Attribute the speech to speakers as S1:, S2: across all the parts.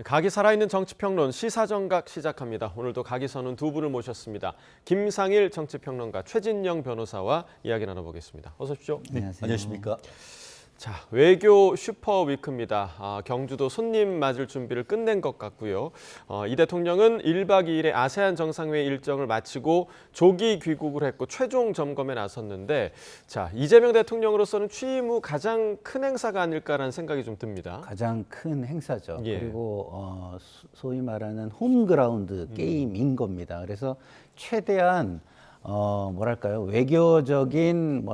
S1: 각이 살아있는 정치평론 시사정각 시작합니다. 오늘도 각이 서는 두 분을 모셨습니다. 김상일 정치평론가, 최진영 변호사와 이야기 나눠보겠습니다. 어서 오십시오.
S2: 네, 안녕하십니까.
S1: 자, 외교 슈퍼위크입니다. 경주도 손님 맞을 준비를 끝낸 것 같고요. 이 대통령은 1박 2일의 아세안 정상회의 일정을 마치고 조기 귀국을 했고 최종 점검에 나섰는데, 자, 이재명 대통령으로서는 취임 후 가장 큰 행사가 아닐까라는 생각이 좀 듭니다.
S2: 가장 큰 행사죠.
S1: 예.
S2: 그리고 소위 말하는 홈그라운드 게임인 겁니다. 그래서 최대한 뭐랄까요, 외교적인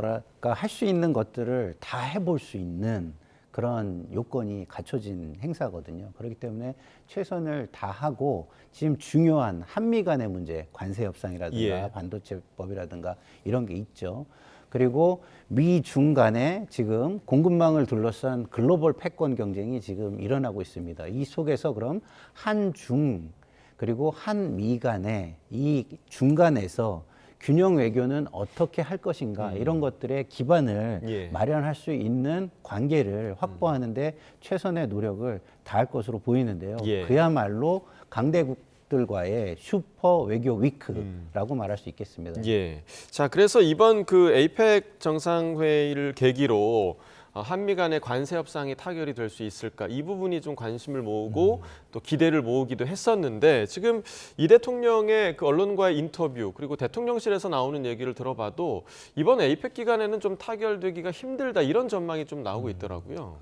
S2: 할 수 있는 것들을 다 해볼 수 있는 그런 요건이 갖춰진 행사거든요. 그렇기 때문에 최선을 다하고 지금 중요한 한미 간의 문제, 관세 협상이라든가
S1: 예.
S2: 반도체법이라든가 이런 게 있죠. 그리고 미중 간에 지금 공급망을 둘러싼 글로벌 패권 경쟁이 지금 일어나고 있습니다. 이 속에서 그럼 한중 그리고 한미 간의 이 중간에서 균형 외교는 어떻게 할 것인가, 이런 것들의 기반을
S1: 예.
S2: 마련할 수 있는 관계를 확보하는 데 최선의 노력을 다할 것으로 보이는데요.
S1: 예.
S2: 그야말로 강대국들과의 슈퍼 외교 위크라고 말할 수 있겠습니다.
S1: 예. 자, 그래서 이번 그 에이펙 정상회의를 계기로 한미 간의 관세 협상이 타결이 될 수 있을까, 이 부분이 좀 관심을 모으고 또 기대를 모으기도 했었는데, 지금 이 대통령의 그 언론과의 인터뷰 그리고 대통령실에서 나오는 얘기를 들어봐도 이번 에이펙 기간에는 좀 타결되기가 힘들다, 이런 전망이 좀 나오고 있더라고요.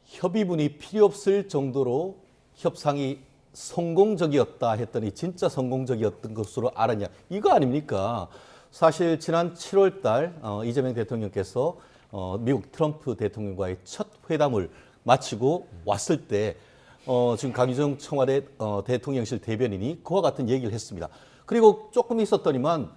S3: 협의문이 필요 없을 정도로 협상이 성공적이었다 했더니 진짜 성공적이었던 것으로 알았냐, 이거 아닙니까? 사실 지난 7월 달 이재명 대통령께서 미국 트럼프 대통령과의 첫 회담을 마치고 왔을 때 지금 강유정 청와대 대통령실 대변인이 그와 같은 얘기를 했습니다. 그리고 조금 있었더니만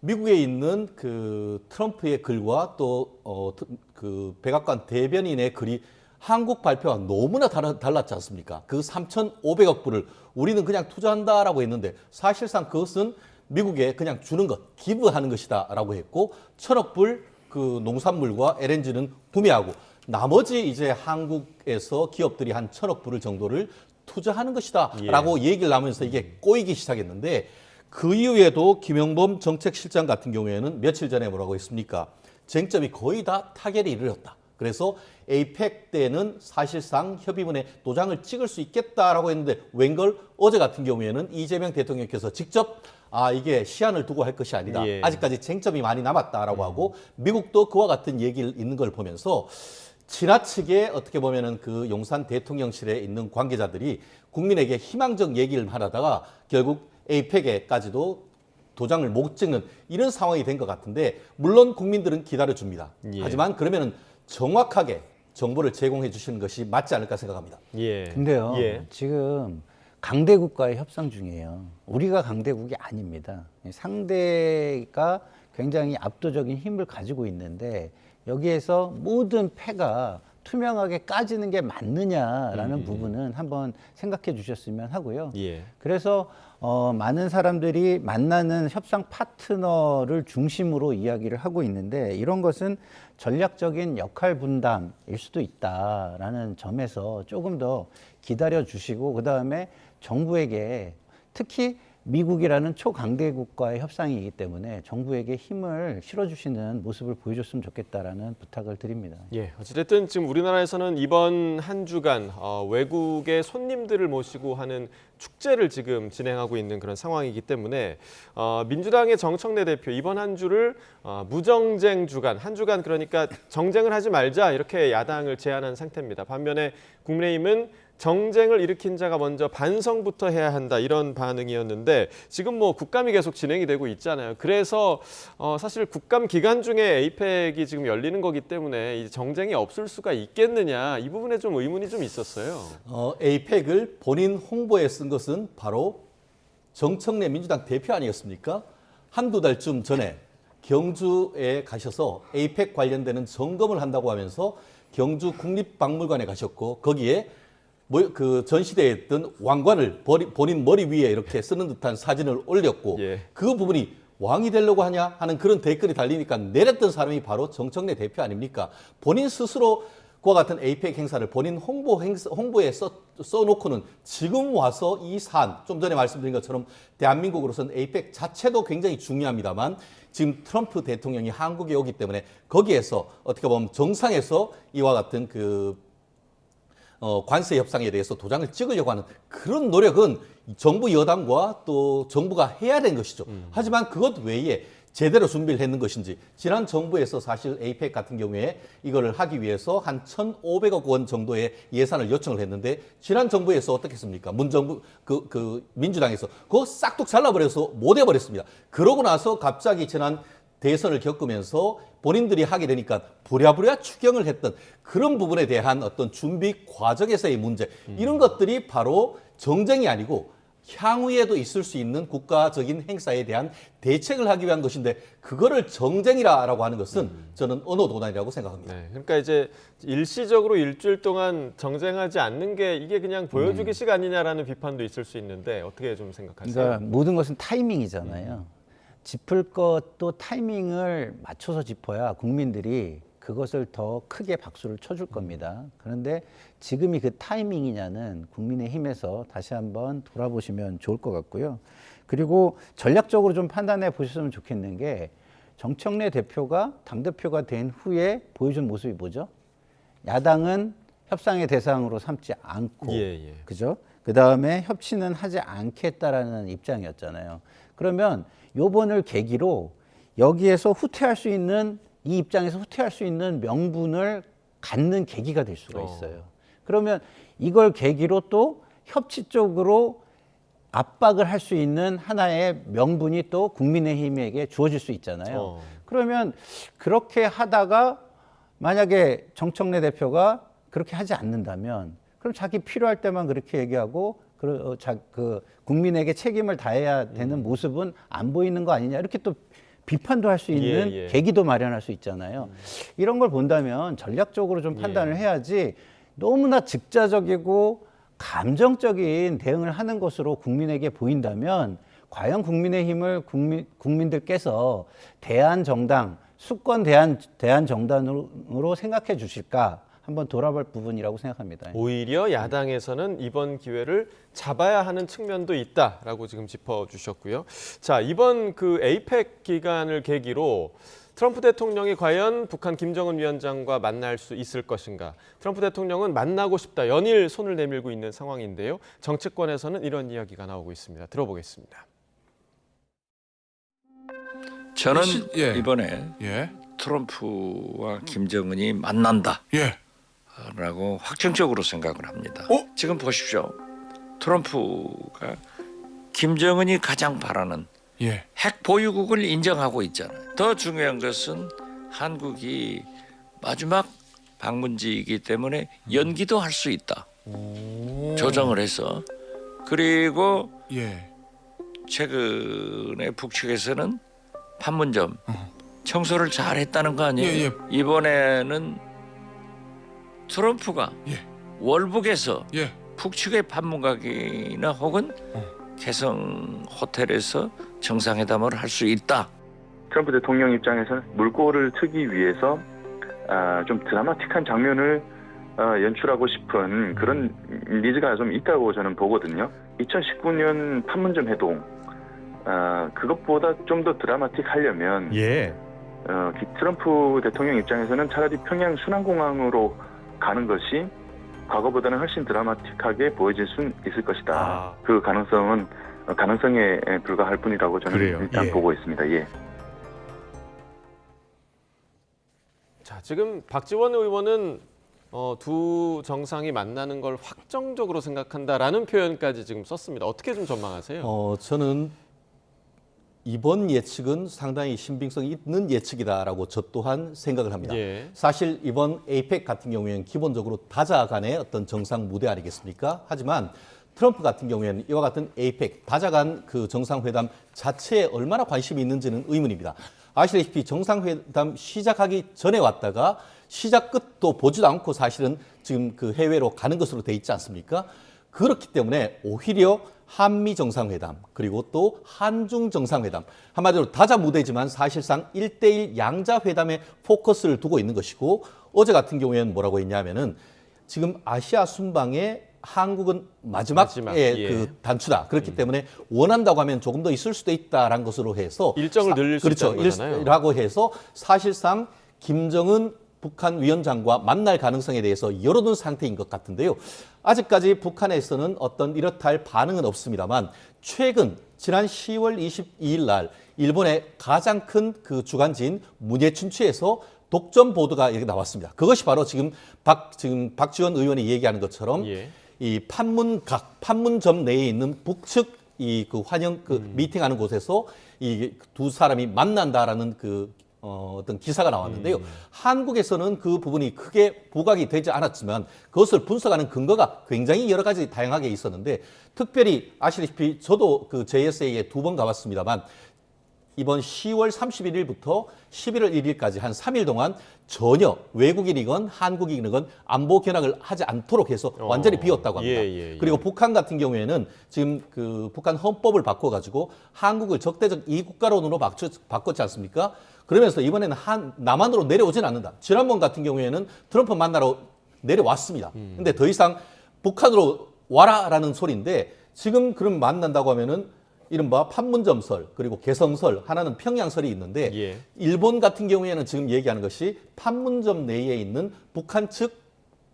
S3: 미국에 있는 그 트럼프의 글과 또 그 백악관 대변인의 글이 한국 발표와 너무나 달랐지 않습니까? 그 3,500억 불을 우리는 그냥 투자한다라고 했는데, 사실상 그것은 미국에 그냥 주는 것, 기부하는 것이다라고 했고, 1,000억 불 그 농산물과 LNG는 구매하고 나머지 이제 한국에서 기업들이 한 1,000억 불 정도를 투자하는 것이다라고 얘기를 하면서 이게 꼬이기 시작했는데, 그 이후에도 김영범 정책실장 같은 경우에는 며칠 전에 뭐라고 했습니까? 쟁점이 거의 다 타결에 이르렀다. 그래서 에이펙 때는 사실상 협의문에 도장을 찍을 수 있겠다라고 했는데, 웬걸 어제 같은 경우에는 이재명 대통령께서 직접 이게 시한을 두고 할 것이 아니다.
S1: 예.
S3: 아직까지 쟁점이 많이 남았다라고 하고, 미국도 그와 같은 얘기를 있는 걸 보면서 지나치게 어떻게 보면은 그 용산 대통령실에 있는 관계자들이 국민에게 희망적 얘기를 하다가 결국 에이펙에까지도 도장을 못 찍는 이런 상황이 된 것 같은데, 물론 국민들은 기다려줍니다.
S1: 예.
S3: 하지만 그러면은 정확하게 정보를 제공해 주시는 것이 맞지 않을까 생각합니다.
S1: 예.
S2: 근데요,
S1: 예.
S2: 지금 강대국과의 협상 중이에요. 우리가 강대국이 아닙니다. 상대가 굉장히 압도적인 힘을 가지고 있는데, 여기에서 모든 패가 투명하게 까지는 게 맞느냐라는 부분은 한번 생각해 주셨으면 하고요.
S1: 예.
S2: 그래서 많은 사람들이 만나는 협상 파트너를 중심으로 이야기를 하고 있는데, 이런 것은 전략적인 역할 분담일 수도 있다라는 점에서 조금 더 기다려 주시고, 그다음에 정부에게, 특히 미국이라는 초강대국과의 협상이기 때문에 정부에게 힘을 실어주시는 모습을 보여줬으면 좋겠다라는 부탁을 드립니다.
S1: 예, 어찌됐든 지금 우리나라에서는 이번 한 주간 외국의 손님들을 모시고 하는 축제를 지금 진행하고 있는 그런 상황이기 때문에 민주당의 정청래 대표, 이번 한 주를 무정쟁 주간, 한 주간 그러니까 정쟁을 하지 말자, 이렇게 야당을 제안한 상태입니다. 반면에 국민의힘은 정쟁을 일으킨 자가 먼저 반성부터 해야 한다, 이런 반응이었는데, 지금 뭐 국감이 계속 진행이 되고 있잖아요. 그래서 사실 국감 기간 중에 에이펙이 지금 열리는 거기 때문에 이 정쟁이 없을 수가 있겠느냐, 이 부분에 좀 의문이 좀 있었어요.
S3: 에이펙을 본인 홍보에 쓴 것은 바로 정청래 민주당 대표 아니었습니까? 한두 달쯤 전에 경주에 가셔서 에이펙 관련되는 점검을 한다고 하면서 경주 국립박물관에 가셨고, 거기에 그 전시대에 있던 왕관을 본인 머리 위에 이렇게 쓰는 듯한 사진을 올렸고,
S1: 예.
S3: 그 부분이 왕이 되려고 하냐 하는 그런 댓글이 달리니까 내렸던 사람이 바로 정청래 대표 아닙니까? 본인 스스로 그와 같은 에이펙 행사를 본인 홍보에 써놓고는 지금 와서 이 사안, 좀 전에 말씀드린 것처럼 대한민국으로서는 에이펙 자체도 굉장히 중요합니다만 지금 트럼프 대통령이 한국에 오기 때문에 거기에서 어떻게 보면 정상에서 이와 같은 관세 협상에 대해서 도장을 찍으려고 하는 그런 노력은 정부 여당과 또 정부가 해야 되는 것이죠. 하지만 그것 외에 제대로 준비를 했는 것인지 지난 정부에서 사실 에이펙 같은 경우에 이거를 하기 위해서 한 1,500억 원 정도의 예산을 요청을 했는데 지난 정부에서 어떻게 했습니까? 문정부 민주당에서 그거 싹둑 잘라버려서 못 해버렸습니다. 그러고 나서 갑자기 지난 대선을 겪으면서 본인들이 하게 되니까 부랴부랴 추경을 했던 그런 부분에 대한 어떤 준비 과정에서의 문제 이런 것들이 바로 정쟁이 아니고 향후에도 있을 수 있는 국가적인 행사에 대한 대책을 하기 위한 것인데 그거를 정쟁이라고 하는 것은 저는 언어도단이라고 생각합니다.
S1: 네, 그러니까 이제 일시적으로 일주일 동안 정쟁하지 않는 게 이게 그냥 보여주기식 아니냐라는 비판도 있을 수 있는데 어떻게 좀 생각하세요?
S2: 그러니까 모든 것은 타이밍이잖아요. 짚을 것도 타이밍을 맞춰서 짚어야 국민들이 그것을 더 크게 박수를 쳐줄 겁니다. 그런데 지금이 그 타이밍이냐는 국민의힘에서 다시 한번 돌아보시면 좋을 것 같고요. 그리고 전략적으로 좀 판단해 보셨으면 좋겠는 게 정청래 대표가 당대표가 된 후에 보여준 모습이 뭐죠? 야당은 협상의 대상으로 삼지 않고, 그죠? 그 다음에 협치는 하지 않겠다라는 입장이었잖아요. 그러면 요번을 계기로 여기에서 후퇴할 수 있는 이 입장에서 후퇴할 수 있는 명분을 갖는 계기가 될 수가 있어요. 그러면 이걸 계기로 또 협치 쪽으로 압박을 할 수 있는 하나의 명분이 또 국민의힘에게 주어질 수 있잖아요. 그러면 그렇게 하다가 만약에 정청래 대표가 그렇게 하지 않는다면 그럼 자기 필요할 때만 그렇게 얘기하고 그 국민에게 책임을 다해야 되는 모습은 안 보이는 거 아니냐 이렇게 또 비판도 할 수 있는 계기도 마련할 수 있잖아요. 이런 걸 본다면 전략적으로 좀 판단을 해야지 너무나 즉자적이고 감정적인 대응을 하는 것으로 국민에게 보인다면 과연 국민의힘을 국민들께서 대한정당, 수권 대한정당으로 생각해 주실까? 한번 돌아볼 부분이라고 생각합니다.
S1: 오히려 야당에서는 이번 기회를 잡아야 하는 측면도 있다라고 지금 짚어주셨고요. 자, 이번 그 에이펙 기간을 계기로 트럼프 대통령이 과연 북한 김정은 위원장과 만날 수 있을 것인가? 트럼프 대통령은 만나고 싶다, 연일 손을 내밀고 있는 상황인데요. 정치권에서는 이런 이야기가 나오고 있습니다. 들어보겠습니다.
S4: 저는 이번에 트럼프와 김정은이 만난다. 라고 확정적으로 생각을 합니다. 지금 보십시오. 트럼프가 김정은이 가장 바라는 핵 보유국을 인정하고 있잖아요. 더 중요한 것은 한국이 마지막 방문지이기 때문에 연기도 할 수 있다. 조정을 해서. 그리고 최근에 북측에서는 판문점 청소를 잘 했다는 거 아니에요? 이번에는 트럼프가 월북에서 북측의 판문각이나 혹은 개성 호텔에서 정상회담을 할 수 있다.
S5: 트럼프 대통령 입장에서는 물꼬를 트기 위해서 좀 드라마틱한 장면을 연출하고 싶은 그런 니즈가 좀 있다고 저는 보거든요. 2019년 판문점 회동 그것보다 좀 더 드라마틱하려면 트럼프 대통령 입장에서는 차라리 평양 순환공항으로 가는 것이 과거보다는 훨씬 드라마틱하게 보여질 수 있을 것이다. 그 가능성은 가능성에 불과할 뿐이라고 저는 일단 보고 있습니다.
S1: 자, 지금 박지원 의원은 두 정상이 만나는 걸 확정적으로 생각한다라는 표현까지 지금 썼습니다. 어떻게 좀 전망하세요?
S3: 저는 이번 예측은 상당히 신빙성이 있는 예측이다라고 저 또한 생각을 합니다. 사실 이번 에이펙 같은 경우에는 기본적으로 다자 간의 어떤 정상 무대 아니겠습니까? 하지만 트럼프 같은 경우에는 이와 같은 에이펙, 다자 간 그 정상회담 자체에 얼마나 관심이 있는지는 의문입니다. 아시다시피 정상회담 시작하기 전에 왔다가 시작 끝도 보지도 않고 사실은 지금 그 해외로 가는 것으로 돼 있지 않습니까? 그렇기 때문에 오히려 한미 정상회담 그리고 또 한중 정상회담 한마디로 다자 무대지만 사실상 1대1 양자 회담에 포커스를 두고 있는 것이고 어제 같은 경우에는 뭐라고 했냐면은 지금 아시아 순방에 한국은 마지막에
S1: 예.
S3: 그 단추다. 그렇기 때문에 원한다고 하면 조금 더 있을 수도 있다라는 것으로 해서
S1: 일정을 늘릴 수
S3: 그렇죠.
S1: 있다는 거잖아요.
S3: 라고 해서 사실상 김정은 북한 위원장과 만날 가능성에 대해서 열어둔 상태인 것 같은데요. 아직까지 북한에서는 어떤 이렇다 할 반응은 없습니다만 최근 지난 10월 22일 날 일본의 가장 큰 그 주간지인 문예춘추에서 독점 보도가 이렇게 나왔습니다. 그것이 바로 지금 박지원 의원이 얘기하는 것처럼
S1: 예.
S3: 이 판문점 내에 있는 북측 이 그 환영 그 미팅하는 곳에서 이 두 사람이 만난다라는 그 어떤 기사가 나왔는데요. 한국에서는 그 부분이 크게 부각이 되지 않았지만 그것을 분석하는 근거가 굉장히 여러 가지 다양하게 있었는데 특별히 아시다시피 저도 그 JSA에 2번 가봤습니다만 이번 10월 31일부터 11월 1일까지 한 3일 동안 전혀 외국인이건 한국인이건 안보 견학을 하지 않도록 해서 완전히 비웠다고 합니다.
S1: 예.
S3: 그리고 북한 같은 경우에는 지금 그 북한 헌법을 바꿔가지고 한국을 적대적 이국가론으로 바꿨지 않습니까? 그러면서 이번에는 남한으로 내려오진 않는다. 지난번 같은 경우에는 트럼프 만나러 내려왔습니다. 근데 더 이상 북한으로 와라라는 소리인데 지금 그럼 만난다고 하면은 이른바 판문점설 그리고 개성설 하나는 평양설이 있는데
S1: 예.
S3: 일본 같은 경우에는 지금 얘기하는 것이 판문점 내에 있는 북한 측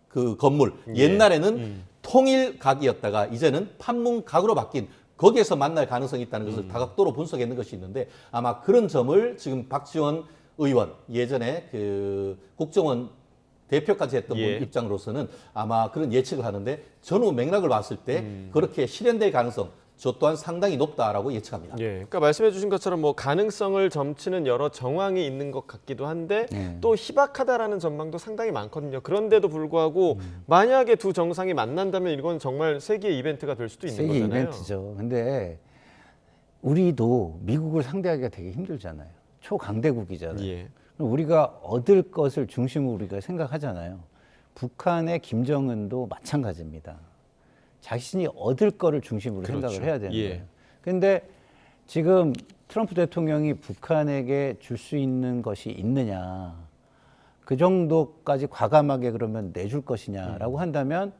S3: 그 건물 옛날에는 통일각이었다가 이제는 판문각으로 바뀐 거기에서 만날 가능성이 있다는 것을 다각도로 분석했는 것이 있는데 아마 그런 점을 지금 박지원 의원 예전에 그 국정원 대표까지 했던
S1: 예.
S3: 분 입장으로서는 아마 그런 예측을 하는데 전후 맥락을 봤을 때 그렇게 실현될 가능성 저 또한 상당히 높다라고 예측합니다.
S1: 예, 그러니까 말씀해 주신 것처럼 뭐 가능성을 점치는 여러 정황이 있는 것 같기도 한데 또 희박하다라는 전망도 상당히 많거든요. 그런데도 불구하고 만약에 두 정상이 만난다면 이건 정말 세계의 이벤트가 될 수도 있는
S2: 세계
S1: 거잖아요.
S2: 이벤트죠. 근데 우리도 미국을 상대하기가 되게 힘들잖아요. 초강대국이잖아요.
S1: 예.
S2: 그럼 우리가 얻을 것을 중심으로 우리가 생각하잖아요. 북한의 김정은도 마찬가지입니다. 자신이 얻을 거를 중심으로
S1: 그렇죠.
S2: 생각을 해야 되는
S1: 예.
S2: 거예요. 그런데 지금 트럼프 대통령이 북한에게 줄 수 있는 것이 있느냐, 그 정도까지 과감하게 그러면 내줄 것이냐라고 한다면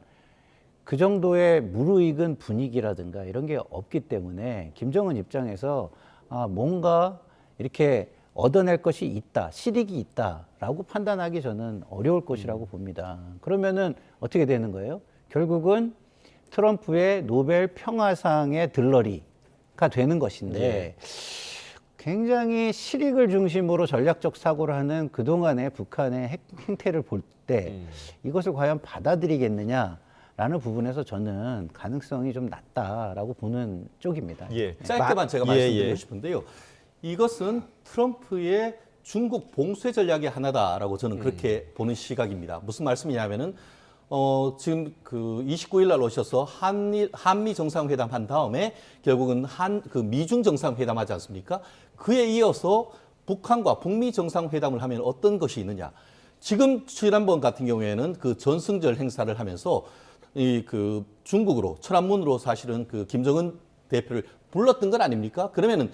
S2: 그 정도의 무르익은 분위기라든가 이런 게 없기 때문에 김정은 입장에서 뭔가 이렇게 얻어낼 것이 있다, 실익이 있다라고 판단하기 저는 어려울 것이라고 봅니다. 그러면은 어떻게 되는 거예요? 결국은 트럼프의 노벨 평화상의 들러리가 되는 것인데 굉장히 실익을 중심으로 전략적 사고를 하는 그동안의 북한의 행태를 볼 때 이것을 과연 받아들이겠느냐라는 부분에서 저는 가능성이 좀 낮다라고 보는 쪽입니다.
S1: 예.
S3: 짧게만 제가 말씀드리고 싶은데요. 이것은 트럼프의 중국 봉쇄 전략의 하나다라고 저는 그렇게 보는 시각입니다. 무슨 말씀이냐면은 지금 그 29일 날 오셔서 한미 정상회담 한 다음에 결국은 그 미중 정상회담 하지 않습니까? 그에 이어서 북한과 북미 정상회담을 하면 어떤 것이 있느냐? 지금 지난번 같은 경우에는 그 전승절 행사를 하면서 이 그 중국으로 천안문으로 사실은 그 김정은 대표를 불렀던 건 아닙니까? 그러면은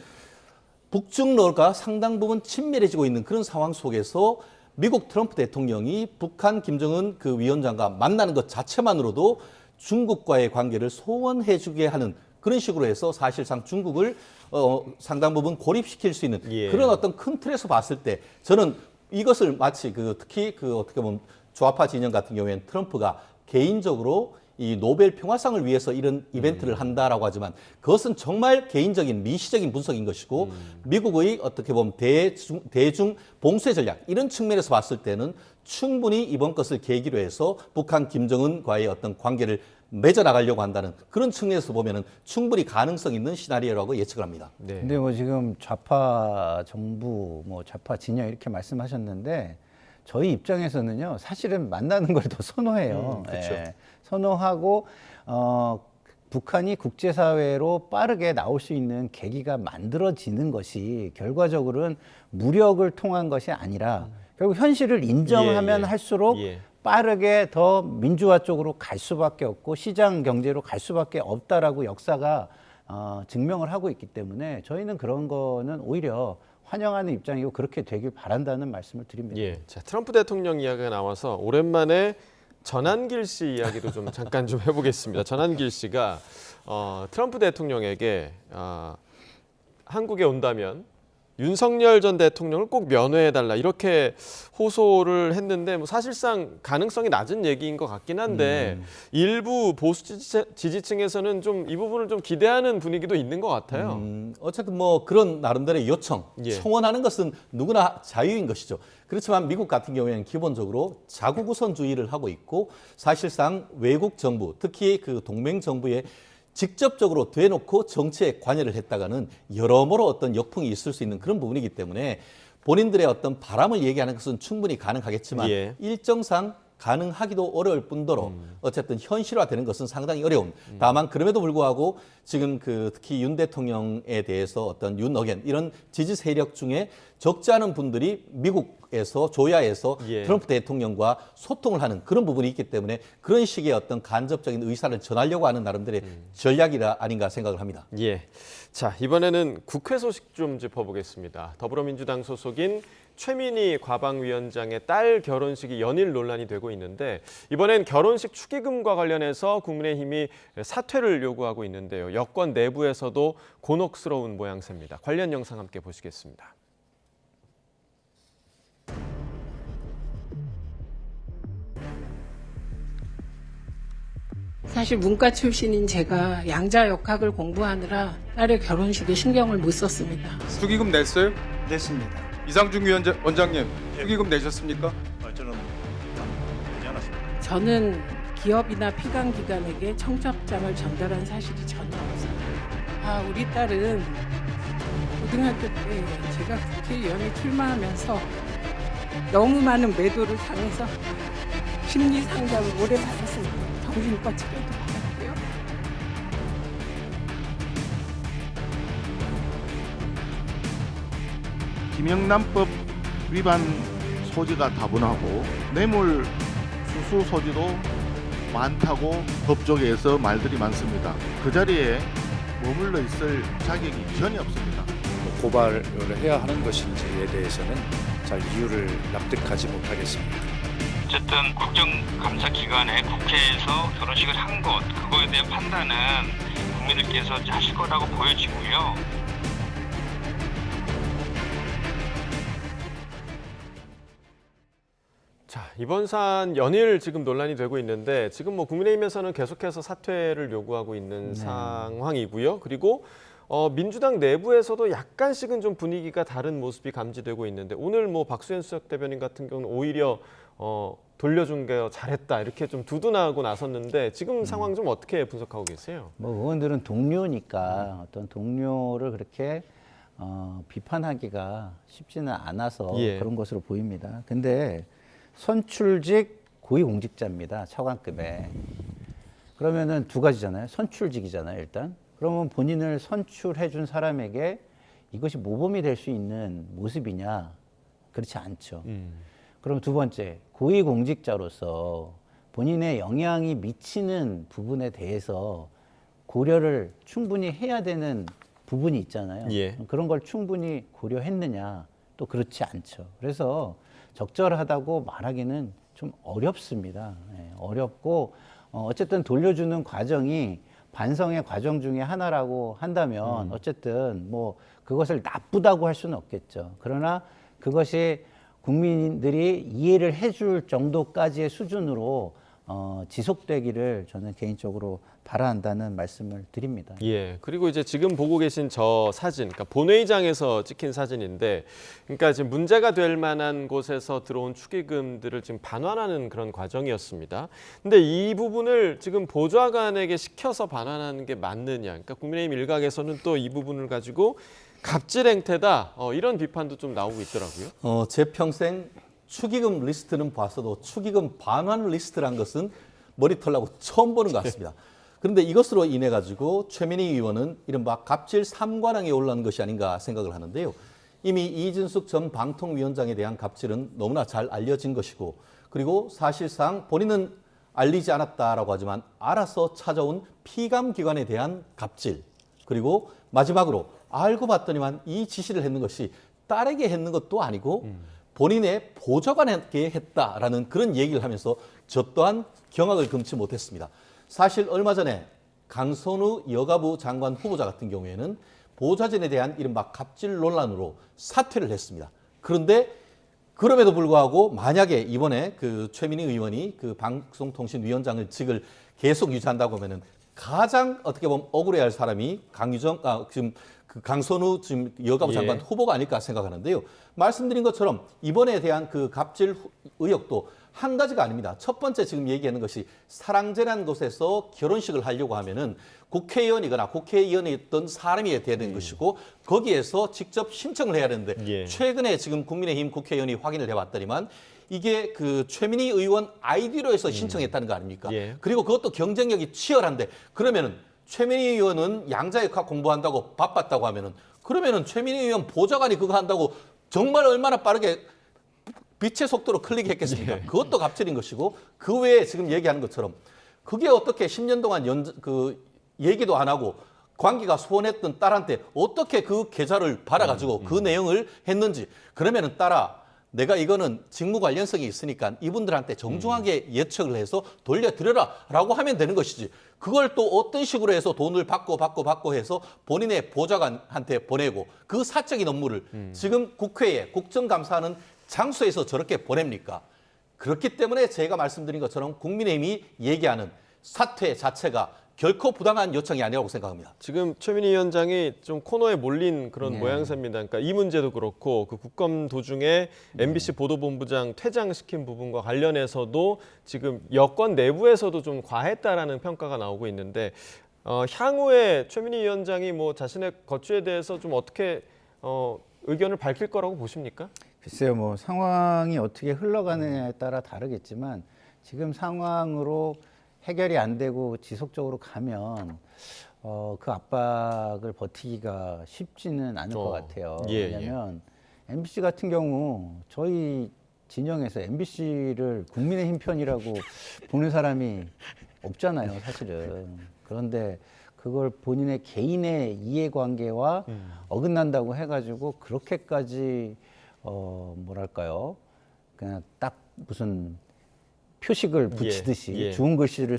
S3: 북중로가 상당 부분 친밀해지고 있는 그런 상황 속에서 미국 트럼프 대통령이 북한 김정은 그 위원장과 만나는 것 자체만으로도 중국과의 관계를 소원해주게 하는 그런 식으로 해서 사실상 중국을 상당 부분 고립시킬 수 있는
S1: 예.
S3: 그런 어떤 큰 틀에서 봤을 때 저는 이것을 마치 특히 어떻게 보면 좌파 진영 같은 경우에는 트럼프가 개인적으로 이 노벨 평화상을 위해서 이런 이벤트를 한다라고 하지만 그것은 정말 개인적인 미시적인 분석인 것이고 미국의 어떻게 보면 대중 봉쇄 전략 이런 측면에서 봤을 때는 충분히 이번 것을 계기로 해서 북한 김정은과의 어떤 관계를 맺어나가려고 한다는 그런 측면에서 보면은 충분히 가능성 있는 시나리오라고 예측을 합니다.
S1: 네.
S2: 근데 뭐 지금 좌파 정부, 뭐 좌파 진영 이렇게 말씀하셨는데 저희 입장에서는요 사실은 만나는 걸 더 선호해요.
S1: 그렇죠.
S2: 예, 선호하고 북한이 국제사회로 빠르게 나올 수 있는 계기가 만들어지는 것이 결과적으로는 무력을 통한 것이 아니라 결국 현실을 인정하면
S1: 예.
S2: 할수록
S1: 예.
S2: 빠르게 더 민주화 쪽으로 갈 수밖에 없고 시장 경제로 갈 수밖에 없다라고 역사가 증명을 하고 있기 때문에 저희는 그런 거는 오히려 환영하는 입장이고 그렇게 되길 바란다는 말씀을 드립니다.
S1: 예. 자, 트럼프 대통령 이야기가 나와서 오랜만에 전한길 씨 이야기도 좀 잠깐 좀 해보겠습니다. 전한길 씨가 트럼프 대통령에게 한국에 온다면 윤석열 전 대통령을 꼭 면회해달라 이렇게 호소를 했는데 뭐 사실상 가능성이 낮은 얘기인 것 같긴 한데 일부 보수 지지층에서는 좀 이 부분을 좀 기대하는 분위기도 있는 것 같아요.
S3: 어쨌든 뭐 그런 나름대로의 요청,
S1: 예.
S3: 청원하는 것은 누구나 자유인 것이죠. 그렇지만 미국 같은 경우에는 기본적으로 자국 우선주의를 하고 있고 사실상 외국 정부, 특히 그 동맹 정부의 직접적으로 대놓고 정치에 관여를 했다가는 여러모로 어떤 역풍이 있을 수 있는 그런 부분이기 때문에 본인들의 어떤 바람을 얘기하는 것은 충분히 가능하겠지만
S1: 예.
S3: 일정상 가능하기도 어려울 뿐더러 어쨌든 현실화되는 것은 상당히 어려운. 다만 그럼에도 불구하고 지금 그 특히 윤 대통령에 대해서 어떤 윤어겐 이런 지지 세력 중에 적지 않은 분들이 미국에서 조야에서
S1: 예.
S3: 트럼프 대통령과 소통을 하는 그런 부분이 있기 때문에 그런 식의 어떤 간접적인 의사를 전하려고 하는 나름대로의 전략이라 아닌가 생각을 합니다.
S1: 예. 자, 이번에는 국회 소식 좀 짚어보겠습니다. 더불어민주당 소속인 최민희 과방위원장의 딸 결혼식이 연일 논란이 되고 있는데 이번엔 결혼식 축의금과 관련해서 국민의힘이 사퇴를 요구하고 있는데요. 여권 내부에서도 곤혹스러운 모양새입니다. 관련 영상 함께 보시겠습니다.
S6: 사실 문과 출신인 제가 양자역학을 공부하느라 딸의 결혼식에 신경을 못 썼습니다.
S7: 축의금 냈어요?
S8: 냈습니다.
S7: 이상중 원장님, 축의금 내셨습니까?
S8: 저는 되지 않았습니다.
S6: 저는 기업이나 피감기관에게 청첩장을 전달한 사실이 전혀 없어요. 우리 딸은 고등학교 때 제가 국회의원에 출마하면서 너무 많은 매도를 당해서 심리 상담을 오래 받았습니다. 정신과 치료도 받았고요.
S9: 김영란법 위반 소지가 다분하고 뇌물 수수 소지도 많다고 법조계에서 말들이 많습니다. 그 자리에 머물러 있을 자격이 전혀 없습니다.
S10: 고발을 해야 하는 것인지에 대해서는 잘 이유를 납득하지 못하겠습니다.
S11: 어쨌든 국정감사기관에 국회에서 결혼식을 한 것, 그거에 대한 판단은 국민들께서 하실 거라고 보여지고요.
S1: 자, 이번 사안 연일 지금 논란이 되고 있는데 지금 뭐 국민의힘에서는 계속해서 사퇴를 요구하고 있는 상황이고요. 그리고 민주당 내부에서도 약간씩은 좀 분위기가 다른 모습이 감지되고 있는데 오늘 뭐 박수현 수석 대변인 같은 경우는 오히려 돌려준 게 잘했다 이렇게 좀 두둔하고 나섰는데 지금 상황 좀 어떻게 분석하고 계세요?
S2: 뭐 의원들은 동료니까 어떤 동료를 그렇게 비판하기가 쉽지는 않아서
S1: 예.
S2: 그런 것으로 보입니다. 근데 선출직 고위공직자입니다. 차관급에. 그러면은 두 가지잖아요. 선출직이잖아요, 일단. 그러면 본인을 선출해 준 사람에게 이것이 모범이 될 수 있는 모습이냐? 그렇지 않죠. 그럼 두 번째, 고위공직자로서 본인의 영향이 미치는 부분에 대해서 고려를 충분히 해야 되는 부분이 있잖아요.
S1: 예.
S2: 그런 걸 충분히 고려했느냐? 또 그렇지 않죠. 그래서 적절하다고 말하기는 좀 어렵습니다. 어렵고 어쨌든 돌려주는 과정이 반성의 과정 중에 하나라고 한다면 어쨌든 뭐 그것을 나쁘다고 할 수는 없겠죠. 그러나 그것이 국민들이 이해를 해줄 정도까지의 수준으로 지속되기를 저는 개인적으로 바라한다는 말씀을 드립니다.
S1: 예. 그리고 이제 지금 보고 계신 저 사진, 그러니까 본회의장에서 찍힌 사진인데, 그러니까 지금 문제가 될 만한 곳에서 들어온 축의금들을 지금 반환하는 그런 과정이었습니다. 근데 이 부분을 지금 보좌관에게 시켜서 반환하는 게 맞느냐? 그러니까 국민의힘 일각에서는 또 이 부분을 가지고 갑질 행태다 이런 비판도 좀 나오고 있더라고요.
S3: 제 평생 축의금 리스트는 봤어도 축의금 반환 리스트란 것은 머리털 나고 처음 보는 것 같습니다. 그런데 이것으로 인해 가지고 최민희 의원은 이른바 갑질 3관왕에 올라온 것이 아닌가 생각을 하는데요. 이미 이진숙 전 방통위원장에 대한 갑질은 너무나 잘 알려진 것이고, 그리고 사실상 본인은 알리지 않았다라고 하지만 알아서 찾아온 피감기관에 대한 갑질, 그리고 마지막으로 알고 봤더니만 이 지시를 했는 것이 딸에게 했는 것도 아니고 본인의 보좌관에게 했다라는 그런 얘기를 하면서 저 또한 경악을 금치 못했습니다. 사실 얼마 전에 강선우 여가부 장관 후보자 같은 경우에는 보좌진에 대한 이른바 갑질 논란으로 사퇴를 했습니다. 그런데 그럼에도 불구하고 만약에 이번에 그 최민희 의원이 그 방송통신위원장을 직을 계속 유지한다고 하면은 가장 어떻게 보면 억울해할 사람이 지금 그 강선우 지금 여가부 장관 후보가 아닐까 생각하는데요. 말씀드린 것처럼 이번에 대한 그 갑질 의혹도 한 가지가 아닙니다. 첫 번째 지금 얘기하는 것이 사랑제라는 곳에서 결혼식을 하려고 하면은 국회의원이거나 국회의원이었던 사람이 돼야 되는 것이고 거기에서 직접 신청을 해야 되는데 최근에 지금 국민의힘 국회의원이 확인을 해봤더니만 이게 그 최민희 의원 아이디로 해서 신청했다는 거 아닙니까? 그리고 그것도 경쟁력이 치열한데 그러면은 최민희 의원은 양자역학 공부한다고 바빴다고 하면은 그러면은 최민희 의원 보좌관이 그거 한다고 정말 얼마나 빠르게 빛의 속도로 클릭했겠습니까? 그것도 갑질인 것이고 그 외에 지금 얘기하는 것처럼 그게 어떻게 10년 동안 얘기도 안 하고 관계가 소원했던 딸한테 어떻게 그 계좌를 받아가지고 그 내용을 했는지 그러면은 딸아 내가 이거는 직무 관련성이 있으니까 이분들한테 정중하게 예측을 해서 돌려드려라 라고 하면 되는 것이지 그걸 또 어떤 식으로 해서 돈을 받고 해서 본인의 보좌관한테 보내고 그 사적인 업무를 지금 국회에 국정감사하는 장소에서 저렇게 보냅니까? 그렇기 때문에 제가 말씀드린 것처럼 국민의힘이 얘기하는 사퇴 자체가 결코 부당한 요청이 아니라고 생각합니다.
S1: 지금 최민희 위원장이 좀 코너에 몰린 그런 모양새입니다. 그러니까 이 문제도 그렇고 그 국감 도중에 MBC 보도본부장 퇴장시킨 부분과 관련해서도 지금 여권 내부에서도 좀 과했다라는 평가가 나오고 있는데 향후에 최민희 위원장이 뭐 자신의 거취에 대해서 좀 어떻게 의견을 밝힐 거라고 보십니까?
S2: 글쎄요, 뭐 상황이 어떻게 흘러가느냐에 따라 다르겠지만 지금 상황으로 해결이 안 되고 지속적으로 가면 그 압박을 버티기가 쉽지는 않을 것 같아요. 왜냐하면 MBC 같은 경우 저희 진영에서 MBC를 국민의힘 편이라고 보는 사람이 없잖아요, 사실은. 그런데 그걸 본인의 개인의 이해관계와 어긋난다고 해가지고 그렇게까지 뭐랄까요? 그냥 딱 무슨 표식을 붙이듯이 좋은 글씨를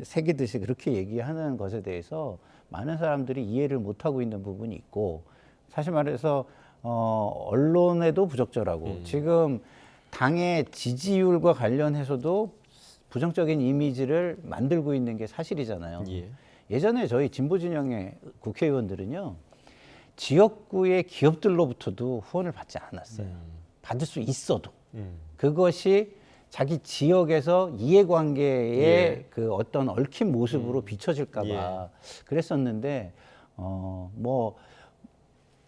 S2: 새기듯이 그렇게 얘기하는 것에 대해서 많은 사람들이 이해를 못하고 있는 부분이 있고 사실 말해서 언론에도 부적절하고 지금 당의 지지율과 관련해서도 부정적인 이미지를 만들고 있는 게 사실이잖아요. 예전에 저희 진보 진영의 국회의원들은요. 지역구의 기업들로부터도 후원을 받지 않았어요. 받을 수 있어도. 그것이 자기 지역에서 이해관계의 그 어떤 얽힌 모습으로 비춰질까 봐 그랬었는데 뭐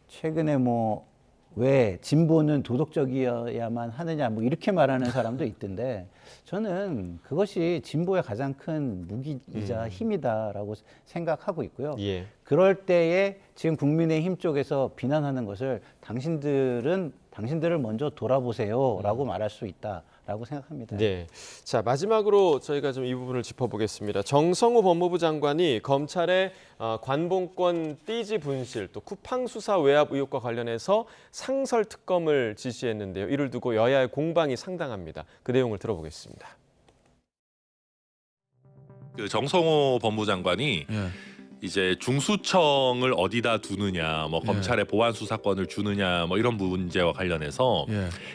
S2: 최근에 뭐 왜 진보는 도덕적이어야만 하느냐 뭐 이렇게 말하는 사람도 있던데 저는 그것이 진보의 가장 큰 무기이자 힘이다라고 생각하고 있고요. 그럴 때에 지금 국민의힘 쪽에서 비난하는 것을 당신들을 먼저 돌아보세요라고 말할 수 있다라고 생각합니다.
S1: 네. 자, 마지막으로 저희가 좀 이 부분을 짚어보겠습니다. 정성호 법무부 장관이 검찰의 관봉권 띠지 분실 또 쿠팡 수사 외압 의혹과 관련해서 상설 특검을 지시했는데요. 이를 두고 여야의 공방이 상당합니다. 그 내용을 들어보겠습니다.
S12: 그 정성호 법무부 장관이 이제 중수청을 어디다 두느냐, 뭐 검찰의 보안 수사권을 주느냐, 뭐 이런 문제와 관련해서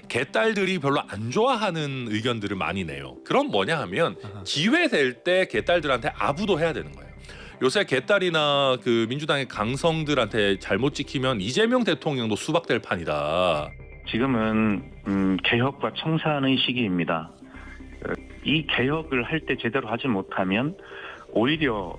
S12: 개딸들이 별로 안 좋아하는 의견들을 많이 내요. 그럼 뭐냐 하면 기회 될 때 개딸들한테 아부도 해야 되는 거예요. 요새 개딸이나 그 민주당의 강성들한테 잘못 찍히면 이재명 대통령도 수박될 판이다.
S11: 지금은 개혁과 청산의 시기입니다. 이 개혁을 할 때 제대로 하지 못하면 오히려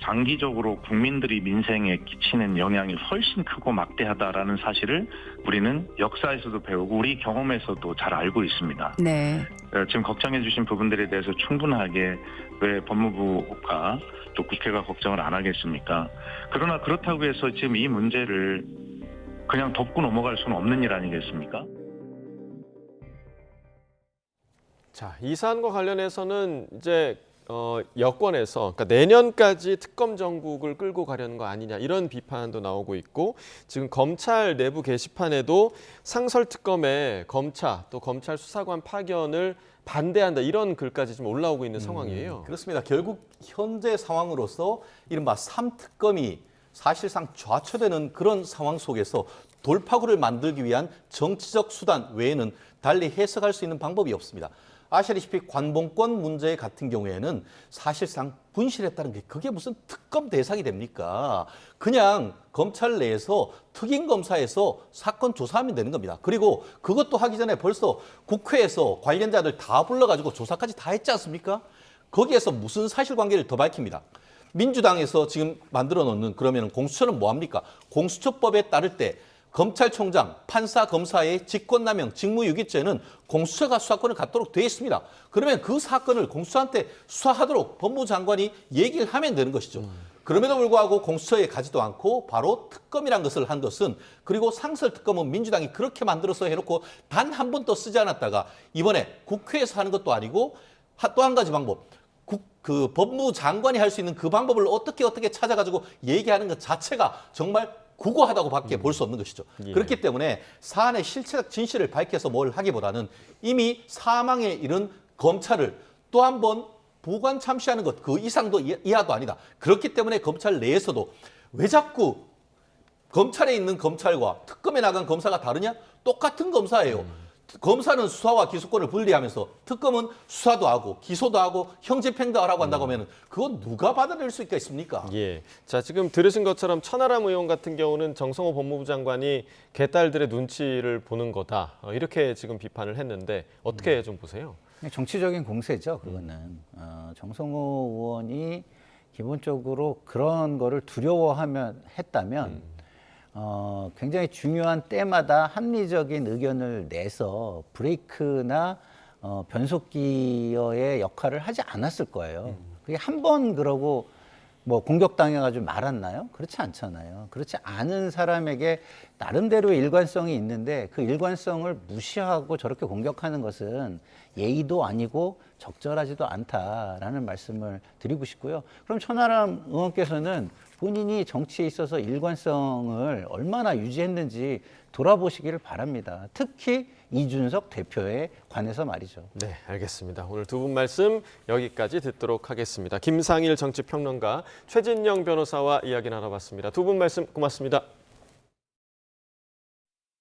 S11: 장기적으로 국민들이 민생에 끼치는 영향이 훨씬 크고 막대하다라는 사실을 우리는 역사에서도 배우고 우리 경험에서도 잘 알고 있습니다. 지금 걱정해 주신 부분들에 대해서 충분하게 왜 법무부가 또 국회가 걱정을 안 하겠습니까? 그러나 그렇다고 해서 지금 이 문제를 그냥 덮고 넘어갈 수는 없는 일 아니겠습니까?
S1: 자, 이 사안과 관련해서는 이제 여권에서 그러니까 내년까지 특검 정국을 끌고 가려는 거 아니냐 이런 비판도 나오고 있고 지금 검찰 내부 게시판에도 상설특검에 검차 또 검찰 수사관 파견을 반대한다 이런 글까지 지금 올라오고 있는 상황이에요.
S3: 그렇습니다. 결국 현재 상황으로서 이른바 3특검이 사실상 좌초되는 그런 상황 속에서 돌파구를 만들기 위한 정치적 수단 외에는 달리 해석할 수 있는 방법이 없습니다. 아시다시피 관봉권 문제 같은 경우에는 사실상 분실했다는 게 그게 무슨 특검 대상이 됩니까? 그냥 검찰 내에서 특임검사에서 사건 조사하면 되는 겁니다. 그리고 그것도 하기 전에 벌써 국회에서 관련자들 다 불러가지고 조사까지 다 했지 않습니까? 거기에서 무슨 사실관계를 더 밝힙니다. 민주당에서 지금 만들어 놓는 그러면 공수처는 뭐합니까? 공수처법에 따를 때 검찰총장, 판사, 검사의 직권남용, 직무유기죄는 공수처가 수사권을 갖도록 되어 있습니다. 그러면 그 사건을 공수처한테 수사하도록 법무부 장관이 얘기를 하면 되는 것이죠. 그럼에도 불구하고 공수처에 가지도 않고 바로 특검이란 것을 한 것은 그리고 상설특검은 민주당이 그렇게 만들어서 해놓고 단 한 번도 쓰지 않았다가 이번에 국회에서 하는 것도 아니고 또 한 가지 방법. 그 법무부 장관이 할 수 있는 그 방법을 어떻게 찾아가지고 얘기하는 것 자체가 정말 구구하다고 밖에 볼 수 없는 것이죠.
S1: 예.
S3: 그렇기 때문에 사안의 실체적 진실을 밝혀서 뭘 하기보다는 이미 사망에 이른 검찰을 또 한 번 보관 참시하는 것, 그 이상도 이하도 아니다. 그렇기 때문에 검찰 내에서도 왜 자꾸 검찰에 있는 검찰과 특검에 나간 검사가 다르냐? 똑같은 검사예요. 검사는 수사와 기소권을 분리하면서 특검은 수사도 하고 기소도 하고 형집행도 하라고 한다고 하면 그건 누가 받아들일 수 있겠습니까?
S1: 예. 자, 지금 들으신 것처럼 천하람 의원 같은 경우는 정성호 법무부 장관이 개딸들의 눈치를 보는 거다. 이렇게 지금 비판을 했는데 어떻게 좀 보세요?
S2: 정치적인 공세죠, 그거는. 정성호 의원이 기본적으로 그런 거를 했다면 굉장히 중요한 때마다 합리적인 의견을 내서 브레이크나 변속기어의 역할을 하지 않았을 거예요. 그게 한 번 그러고 뭐 공격당해가지고 말았나요? 그렇지 않잖아요. 그렇지 않은 사람에게 나름대로의 일관성이 있는데 그 일관성을 무시하고 저렇게 공격하는 것은 예의도 아니고 적절하지도 않다라는 말씀을 드리고 싶고요. 그럼 천하람 의원께서는 본인이 정치에 있어서 일관성을 얼마나 유지했는지 돌아보시기를 바랍니다. 특히 이준석 대표에 관해서 말이죠.
S1: 네, 알겠습니다. 오늘 두 분 말씀 여기까지 듣도록 하겠습니다. 김상일 정치평론가, 최진영 변호사와 이야기 나눠봤습니다. 두 분 말씀 고맙습니다.